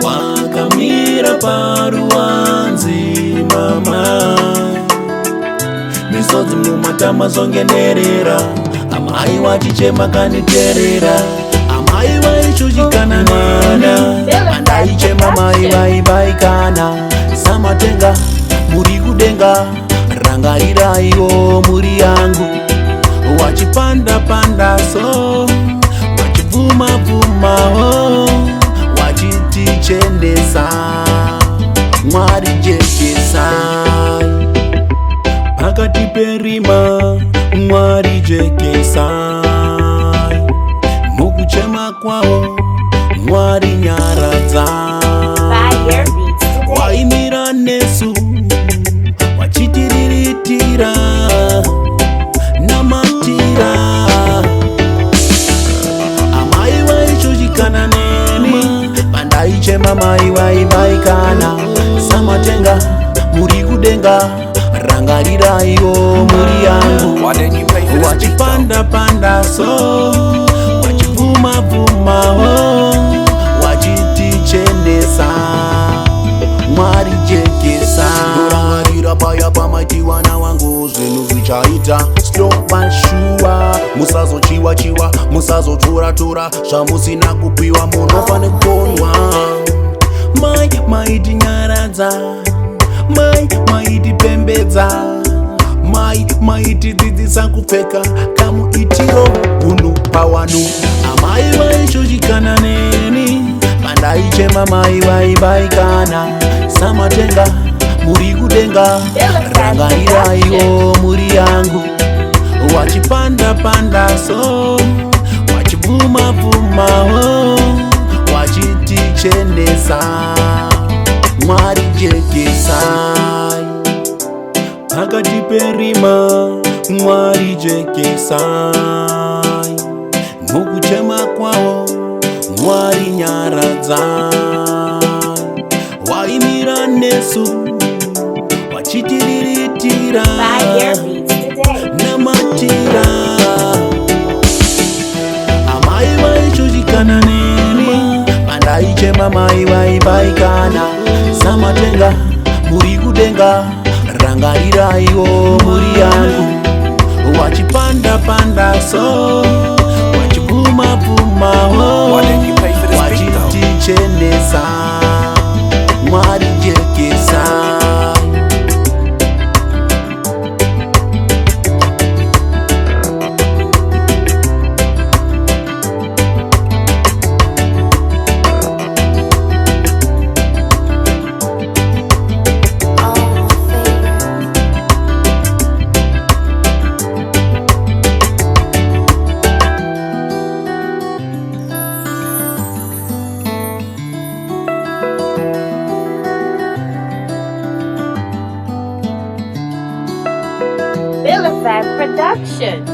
Wakamira paruwanzi mama, misodzi mumatama zongenerera, amai wachichema kaniterera, amai vaishushikana nani, andaichema mai vaibaikana, samatenga muri kudenga, rangariraiwo muri yangu, wachipanda panda so, wachivuma vuma oh, wachitichendesa, Mwari jekesa, pakati perima, Mwari jekesa, mukuchema kwao, Mwari nyaradza, waimira nesu, wachitiriritira, namatira, amai vaishushikana neni, pandaichema mai vaibaikana, samatenga muri kudenga, rangariraiwo muri yangu, wachipanda panda so, wachivuma vuma oh, wachitichendesa, Mwari jekesa, rangarira paya pamaitiwa na wangu, zvinhu zvichaita slow but sure, musazochiwa chiwa, musazotura tura, zvamusina kupiwa munofane kukonwa. mai maiti nyaradza, mai maiti pembedza, mai maiti dzidzisa kupfeka kamuitiro unu pawanu, amai vaishushikana neni, pandaichema mai vaibaikana, samatenga muri kudenga, rangariraiwo muri yangu, wachipanda panda so, wachivuma vuma oh, wachitichendesa, Mwari jekesa, pakati perima, Mwari jekesa, mukuchema kwao, Mwari nyaradza, waimira nesu, wachitiriritira, namatira, amai vaishushikana neni, pandaichema mai vaibaikana, samatenga muri kudenga, rangariraiwo muri yangu, wachipanda panda so, wachivuma vuma oh, wachitichendesa, Mwari jekesa. Vilified Production.